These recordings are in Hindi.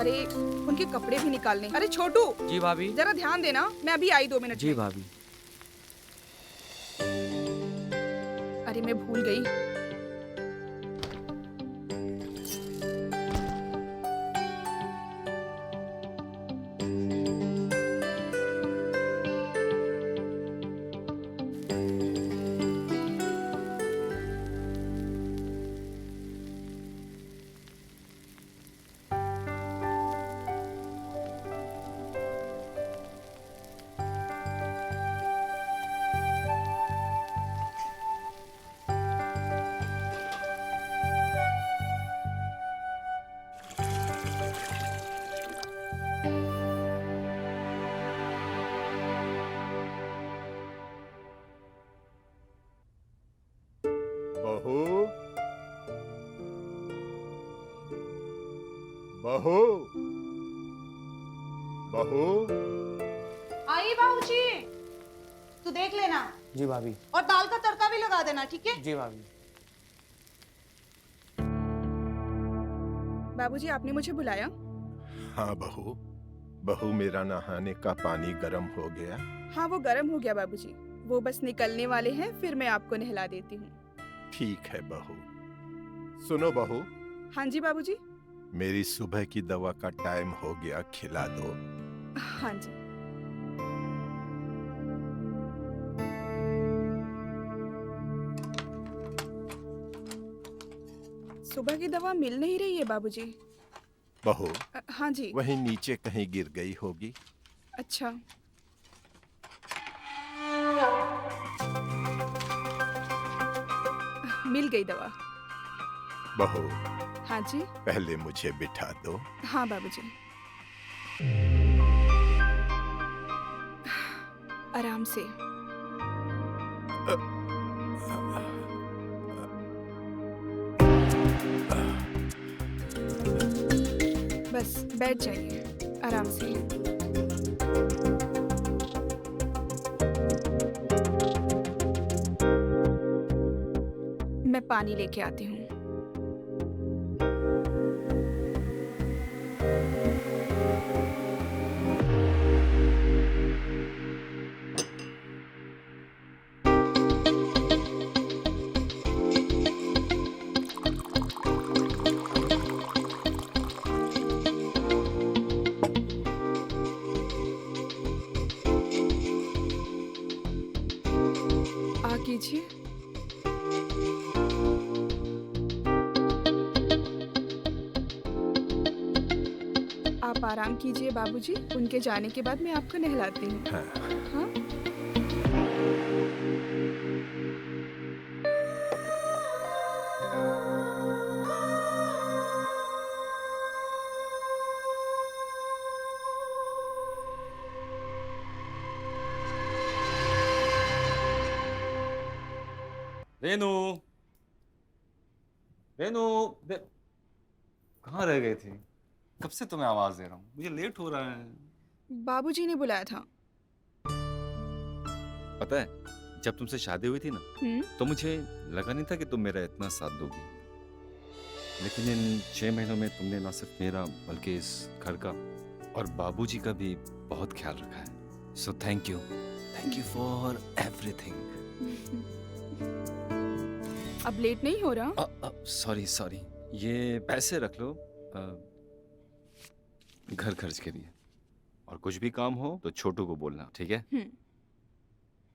अरे उनके कपड़े भी निकालने। अरे छोटू, जी भाभी। जरा ध्यान देना, मैं अभी आई 2 मिनट जी में। भाभी। अरे मैं भूल गई। बहू, बहू, बहू। आई बाबूजी, तू देख लेना जी भाभी। और दाल का तड़का भी लगा देना, ठीक है? जी भाभी। बाबूजी, आपने मुझे बुलाया? हाँ बहू, बहू मेरा नहाने का पानी गर्म हो गया। हाँ, वो गर्म हो गया बाबूजी। वो बस निकलने वाले हैं, फिर मैं आपको नहला देती हूँ। ठीक है बहू। सुनो बहू, हाँ जी बाबूजी। मेरी सुबह की दवा का टाइम हो गया, खिला दो। हाँ जी। सुबह की दवा मिल नहीं रही है बाबूजी। बहू, हाँ जी। वहीं नीचे कहीं गिर गई होगी। अच्छा। मिल गई दवा। बहू, हाँ जी। पहले मुझे बिठा दो। हाँ बाबूजी। आराम से। बस बैठ जाइए आराम से। मैं पानी लेके आती हूँ। आ कीजिए। आप आराम कीजिए बाबूजी। उनके जाने के बाद मैं आपको नहलाती हूँ। हाँ। हाँ? रेनू, रेनू, कहाँ रह गए थे? कब से तुम्हें आवाज दे रहा हूँ, मुझे लेट हो रहा है। बाबूजी ने बुलाया था। पता है, जब तुमसे शादी हुई थी ना, तो मुझे लगा नहीं था कि तुम मेरा इतना साथ दोगी। लेकिन इन 6 महीनों में तुमने ना सिर्फ मेरा बल्कि इस घर का और बाबूजी का भी बहुत ख्याल रखा है। So thank you for everything. अब लेट नहीं हो रहा? सॉरी, ये पैसे रख लो घर खर्च के लिए, और कुछ भी काम हो तो छोटू को बोलना, ठीक है?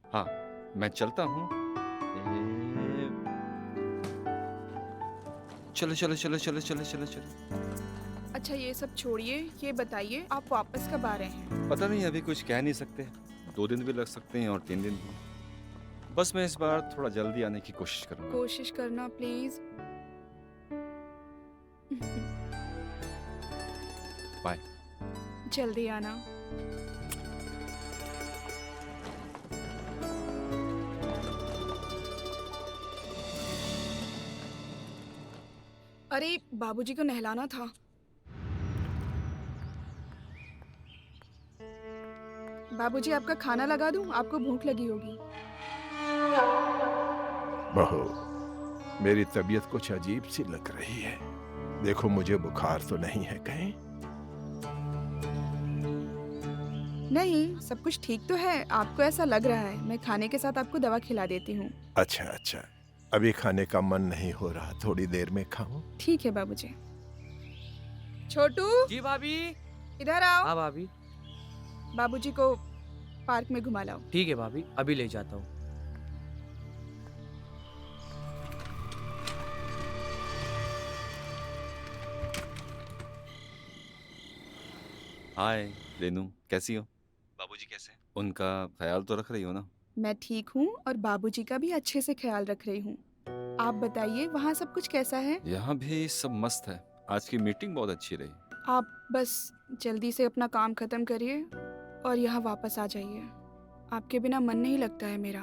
हाँ, मैं चलता हूँ। चलो। अच्छा ये सब छोड़िए, ये बताइए आप वापस कब आ रहे हैं? पता नहीं, अभी कुछ कह नहीं सकते। 2 दिन भी लग सकते हैं और 3 दिन भी। बस मैं इस बार थोड़ा जल्दी आने की कोशिश करूँगा। कोशिश करना प्लीज। बाय। जल्दी आना। अरे बाबूजी को नहलाना था। बाबूजी आपका खाना लगा दूं? आपको भूख लगी होगी। बहू, मेरी तबीयत कुछ अजीब सी लग रही है। देखो मुझे बुखार तो नहीं है कहीं? नहीं, सब कुछ ठीक तो है। आपको ऐसा लग रहा है। मैं खाने के साथ आपको दवा खिला देती हूँ। अच्छा अच्छा, अभी खाने का मन नहीं हो रहा, थोड़ी देर में खाऊं। ठीक है बाबूजी। छोटू, जी भाभी। इधर आओ। हाँ भाभी। बाबूजी को पार्क में घुमा लाओ। ठीक है भाभी, अभी ले जाता हूँ। हाय रेनू, कैसी हो? बाबूजी कैसे हैं? उनका ख्याल तो रख रही हो ना? मैं ठीक हूँ और बाबूजी का भी अच्छे से ख्याल रख रही हूँ। आप बताइए, वहाँ सब कुछ कैसा है? यहाँ भी सब मस्त है। आज की मीटिंग बहुत अच्छी रही। आप बस जल्दी से अपना काम खत्म करिए और यहाँ वापस आ जाइए। आपके बिना मन नहीं लगता है मेरा।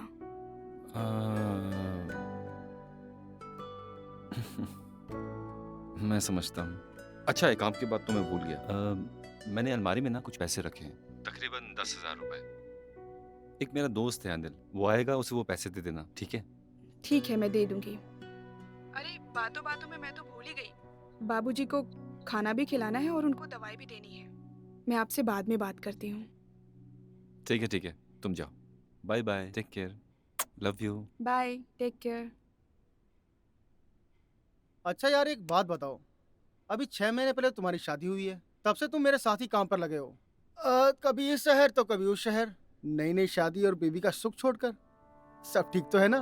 मैं समझता हूँ। अच्छा, एक काम की बात तो मैं भूल गया। मैंने अलमारी में ना कुछ पैसे रखे हैं, तकरीबन 10,000 रुपए। एक मेरा दोस्त है अनिल, वो आएगा, उसे वो पैसे दे देना, ठीक है? ठीक है, मैं दे दूंगी। अरे बातों बातों में मैं तो भूल ही गई। बाबूजी को खाना भी खिलाना है और उनको दवाई भी देनी है। मैं आपसे बाद में बात करती हूँ। ठीक है, तुम जाओ। Bye bye, take care, love you. Bye, take care. अच्छा यार, एक बात बताओ, अभी 6 महीने पहले तुम्हारी शादी हुई है, तब से तुम मेरे साथ ही काम पर लगे हो। कभी इस शहर तो कभी उस शहर, नई नई शादी और बेबी का सुख छोड़कर। सब ठीक तो है ना?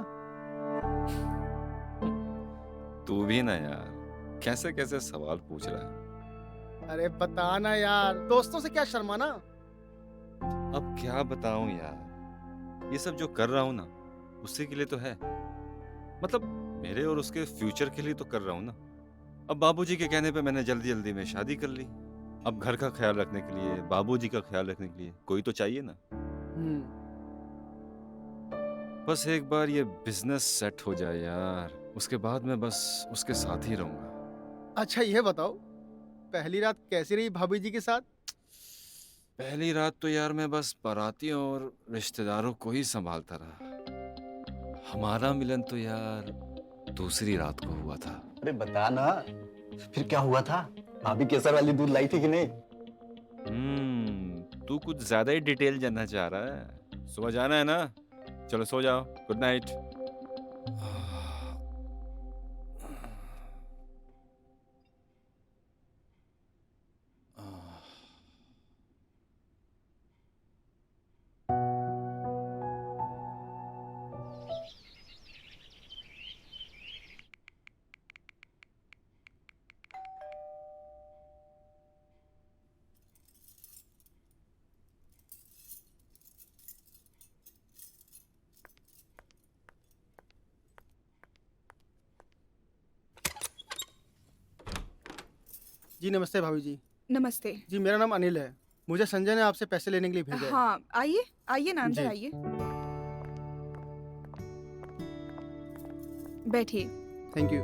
तू भी ना यार, कैसे कैसे सवाल पूछ रहा है। अरे बताना यार, दोस्तों से क्या शर्माना। अब क्या बताऊं यार, ये सब जो कर रहा हूं ना, उसी के लिए तो है। मतलब मेरे और उसके फ्यूचर के लिए तो कर रहा हूं ना। अब बाबूजी के कहने पे मैंने जल्दी जल्दी में शादी कर ली। अब घर का ख्याल रखने के लिए, बाबूजी का ख्याल रखने के लिए कोई तो चाहिए ना। बस एक बार ये बिजनेस सेट हो जाए यार, उसके बाद मैं बस उसके साथ ही रहूंगा। अच्छा ये बताओ, पहली रात कैसी रही भाभी जी के साथ? पहली रात तो यार मैं बस बारातियों और रिश्तेदारों को ही संभालता रहा। हमारा मिलन तो यार दूसरी रात को हुआ था। अरे बता ना, फिर क्या हुआ था? भाभी केसर वाली दूध लाई थी कि नहीं? तू कुछ ज्यादा ही डिटेल जानना चाह रहा है। सुबह जाना है ना, चलो सो जाओ, गुड नाइट। जी नमस्ते भाभी जी। नमस्ते। जी मेरा नाम अनिल है, मुझे संजय ने आपसे पैसे लेने के लिए भेजा है। हाँ, आइए आइए ना, अंदर जी। आइए, बैठिए। Thank you.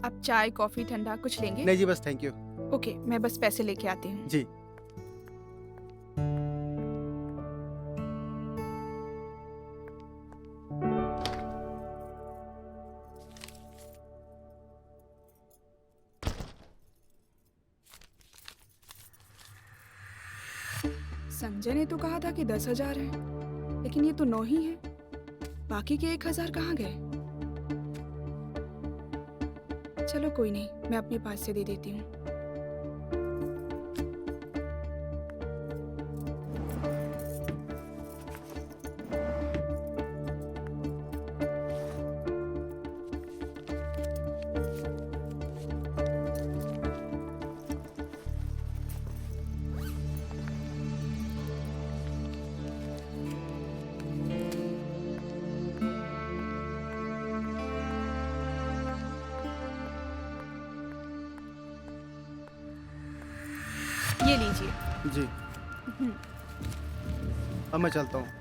आप चाय, कॉफी, ठंडा कुछ लेंगे? नहीं जी, बस थैंक यू। ओके, मैं बस पैसे लेके आती हूँ। जी। संजय ने तो कहा था कि 10,000 है, लेकिन ये तो 9 ही है। बाकी के 1,000 कहाँ गए? चलो कोई नहीं, मैं अपने पास से दे देती हूँ। ये लीजिए। जी, हम्म, अब मैं चलता हूँ।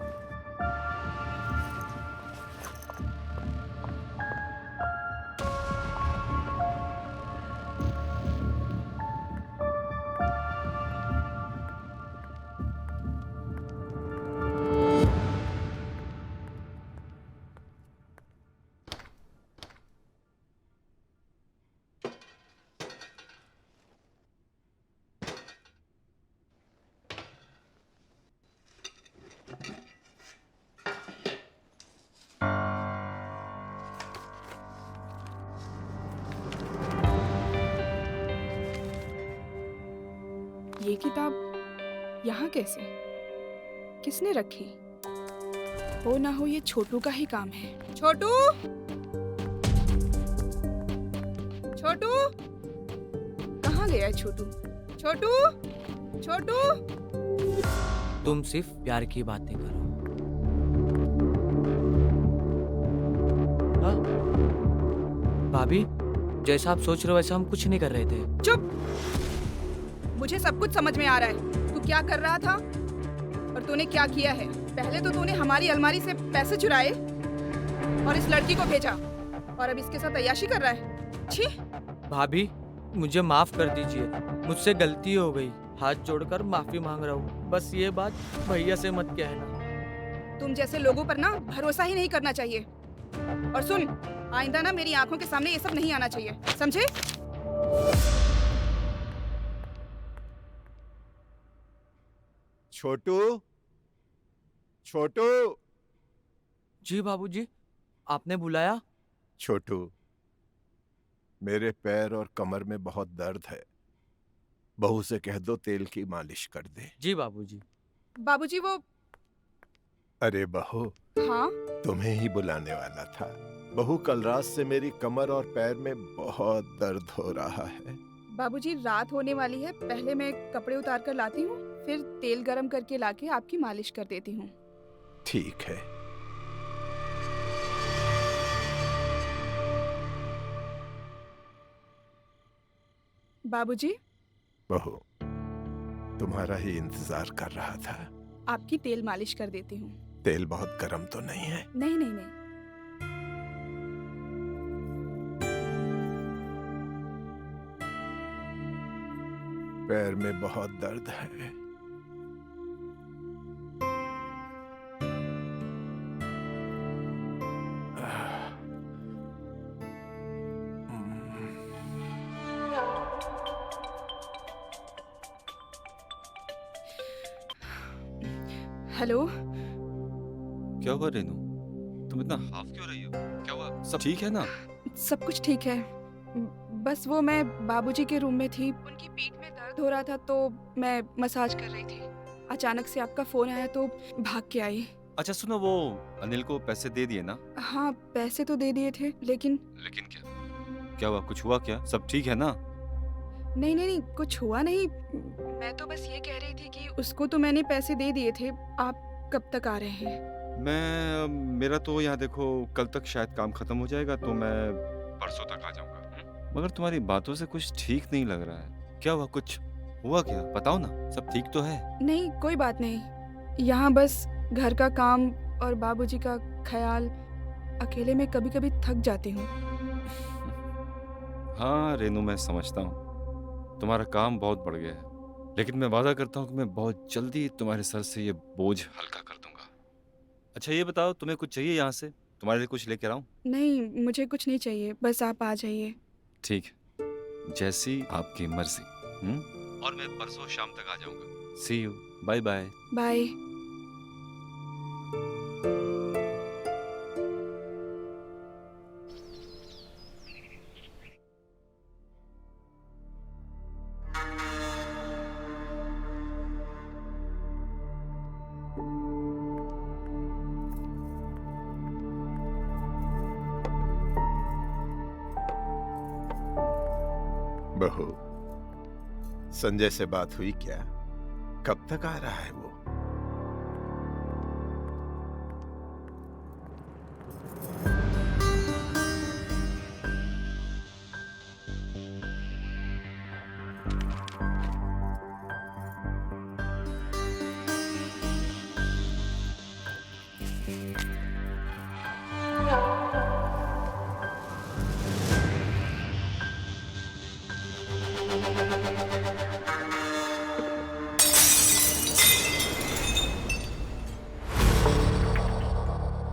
ये किताब यहाँ कैसे? किसने रखी? हो ना हो ये छोटू का ही काम है। छोटू, छोटू, कहाँ गया है छोटू? छोटू, छोटू। तुम सिर्फ प्यार की बातें करो। हाँ? भाभी, जैसा आप सोच रहे हो वैसा हम कुछ नहीं कर रहे थे। चुप! मुझे सब कुछ समझ में आ रहा है। तू क्या कर रहा था और तूने क्या किया है। पहले तो तूने हमारी अलमारी से पैसे चुराए और इस लड़की को भेजा और अब इसके साथ अय्याशी कर रहा है। छी! भाभी, मुझे माफ कर दीजिए, मुझसे गलती हो गई। हाथ जोड़कर माफी मांग रहा हूँ। बस ये बात भैया से मत कहना। तुम जैसे लोगों पर ना भरोसा ही नहीं करना चाहिए। और सुन, आइंदा ना मेरी आंखों के सामने ये सब नहीं आना चाहिए, समझे? छोटू, छोटू, जी बाबूजी, आपने बुलाया? छोटू, मेरे पैर और कमर में बहुत दर्द है। बहू से कह दो तेल की मालिश कर दे। जी बाबूजी। बाबूजी वो। अरे बहू, हाँ? तुम्हें ही बुलाने वाला था। बहू, कल रात से मेरी कमर और पैर में बहुत दर्द हो रहा है। बाबूजी, रात होने वाली है। पहले मैं कपड़े उतार कर लाती हूँ, फिर तेल गरम करके लाके आपकी मालिश कर देती हूँ। ठीक है। बाबूजी, बहू, तुम्हारा ही इंतजार कर रहा था। आपकी तेल मालिश कर देती हूँ। तेल बहुत गर्म तो नहीं है? नहीं नहीं नहीं। पैर में बहुत दर्द है। हेलो। क्या हुआ रेनू? तुम इतना हाफ क्यों रही हो? क्या हुआ? सब ठीक है ना? सब कुछ ठीक है। बस वो मैं बाबूजी के रूम में थी, उनकी पीठ में दर्द हो रहा था तो मैं मसाज कर रही थी। अचानक से आपका फोन आया तो भाग के आई। अच्छा सुनो, वो अनिल को पैसे दे दिए ना? हाँ, पैसे तो दे दिए थे, लेकिन क्या हुआ? कुछ हुआ क्या? सब ठीक है ना? नहीं नहीं नहीं, कुछ हुआ नहीं। मैं तो बस ये कह रही थी कि उसको तो मैंने पैसे दे दिए थे। आप कब तक आ रहे हैं? मेरा तो यहाँ देखो, कल तक शायद काम खत्म हो जाएगा तो मैं परसों तक आ जाऊंगा। मगर तुम्हारी बातों से कुछ ठीक नहीं लग रहा है। क्या हुआ? कुछ हुआ क्या? बताओ ना। सब ठीक तो है? नहीं, कोई बात नहीं। यहाँ बस घर का काम और बाबूजी का ख्याल, अकेले में कभी कभी थक जाती हूँ। हाँ रेनू, मैं समझता हूँ तुम्हारा काम बहुत बढ़ गया है, लेकिन मैं वादा करता हूँ कि मैं बहुत जल्दी तुम्हारे सर से ये बोझ हल्का कर दूंगा। अच्छा ये बताओ, तुम्हें कुछ चाहिए यहाँ से? तुम्हारे लिए कुछ लेकर आऊँ? नहीं, मुझे कुछ नहीं चाहिए, बस आप आ जाइए। ठीक है, जैसी आपकी मर्जी। और मैं परसों शाम तक आ जाऊंगा। सी यू, बाय बाय। बाय। बहू, संजय से बात हुई क्या? कब तक आ रहा है वो?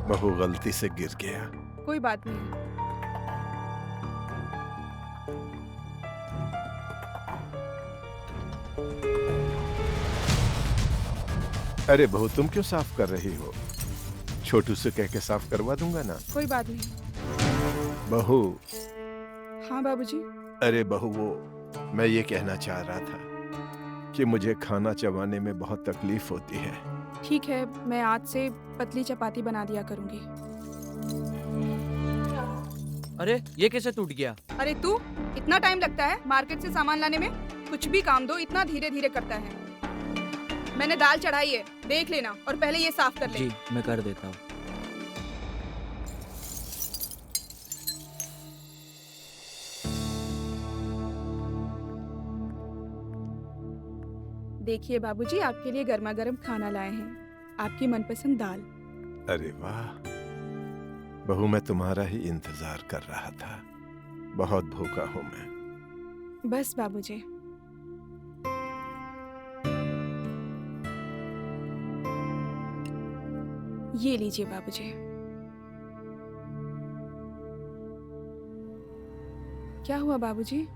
बहू गलती से गिर गया। कोई बात नहीं। अरे बहू, तुम क्यों साफ कर रही हो? छोटू से कह के साफ करवा दूंगा ना। कोई बात नहीं। बहू। हाँ बाबूजी। अरे बहू, वो मैं ये कहना चाह रहा था कि मुझे खाना चबाने में बहुत तकलीफ होती है। ठीक है, मैं आज से पतली चपाती बना दिया करूंगी। अरे ये कैसे टूट गया? अरे तू, इतना टाइम लगता है मार्केट से सामान लाने में? कुछ भी काम दो इतना धीरे धीरे करता है। मैंने दाल चढ़ाई है, देख लेना, और पहले ये साफ कर ले। जी मैं कर देता हूँ। देखिए बाबूजी, आपके लिए गर्मा गर्म खाना लाए हैं, आपकी मनपसंद दाल। अरे वाह बहू, मैं तुम्हारा ही इंतजार कर रहा था। बहुत भूखा हूं मैं। बस बाबूजी। ये लीजिए बाबूजी। क्या हुआ बाबूजी?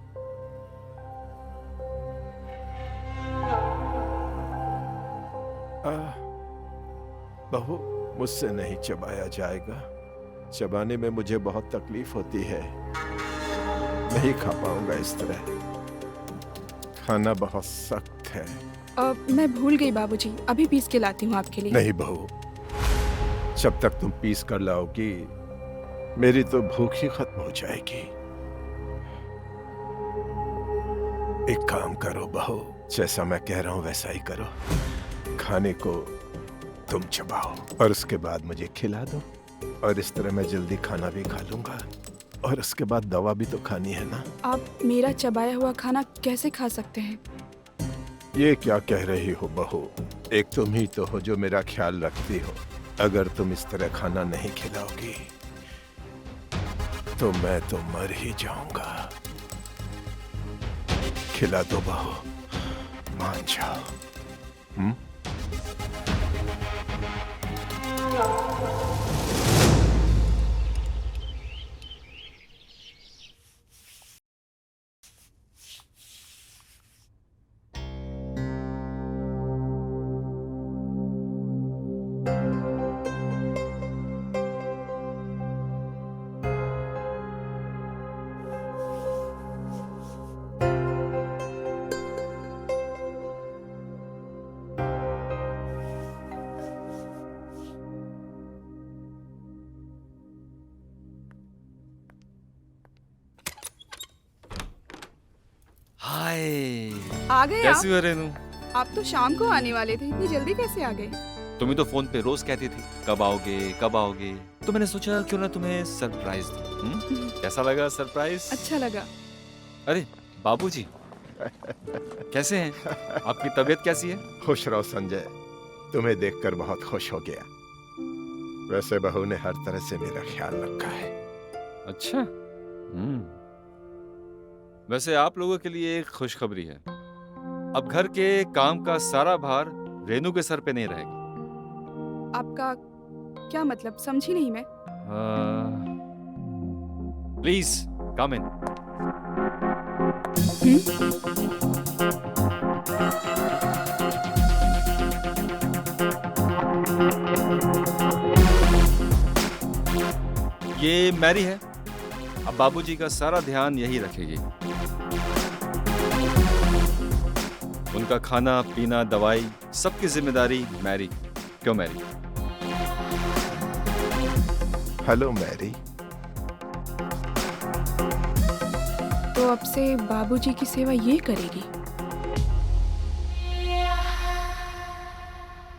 बहू, मुझसे नहीं चबाया जाएगा। चबाने में मुझे बहुत तकलीफ होती है, नहीं खा पाऊंगा इस तरह। खाना बहुत सख्त है। मैं भूल गई बाबूजी, अभी पीस के लाती हूँ आपके लिए। नहीं बहू, जब तक तुम पीस कर लाओगी मेरी तो भूख ही खत्म हो जाएगी। एक काम करो बहू, जैसा मैं कह रहा हूं वैसा ही करो। खाने को तुम चबाओ और उसके बाद मुझे खिला दो, और इस तरह मैं जल्दी खाना भी खा लूंगा, और उसके बाद दवा भी तो खानी है ना। आप मेरा चबाया हुआ खाना कैसे खा सकते हैं? ये क्या कह रही हो बहू? एक तुम ही तो हो जो मेरा ख्याल रखती हो। अगर तुम इस तरह खाना नहीं खिलाओगी तो मैं तो मर ही जाऊंगा। खिला दो बहू, मान जाओ। हाय, आ गए आप? कैसी हो रेनू? आप तो शाम को आने वाले थे, इतनी जल्दी कैसे आ गए? तुम ही तो फोन पे रोज कहती थी कब आओगे कब आओगे, तो मैंने सोचा क्यों ना तुम्हें सरप्राइज दूं। कैसा लगा सरप्राइज? अच्छा लगा। अरे बाबूजी कैसे हैं? आपकी तबीयत कैसी है? खुश रहो संजय, तुम्हें देखकर बहुत खुश हो गया। वैसे बहू ने हर तरह से मेरा ख्याल रखा है। अच्छा। वैसे आप लोगों के लिए एक खुशखबरी है। अब घर के काम का सारा भार रेनू के सर पे नहीं रहेगा। आपका क्या मतलब, समझी नहीं मैं। प्लीज कम इन। ये मैरी है, अब बाबूजी का सारा ध्यान यही रखेगी। उनका खाना पीना दवाई सबकी जिम्मेदारी मैरी। क्यों मैरी? Hello Mary. तो अब से बाबूजी की सेवा ये करेगी?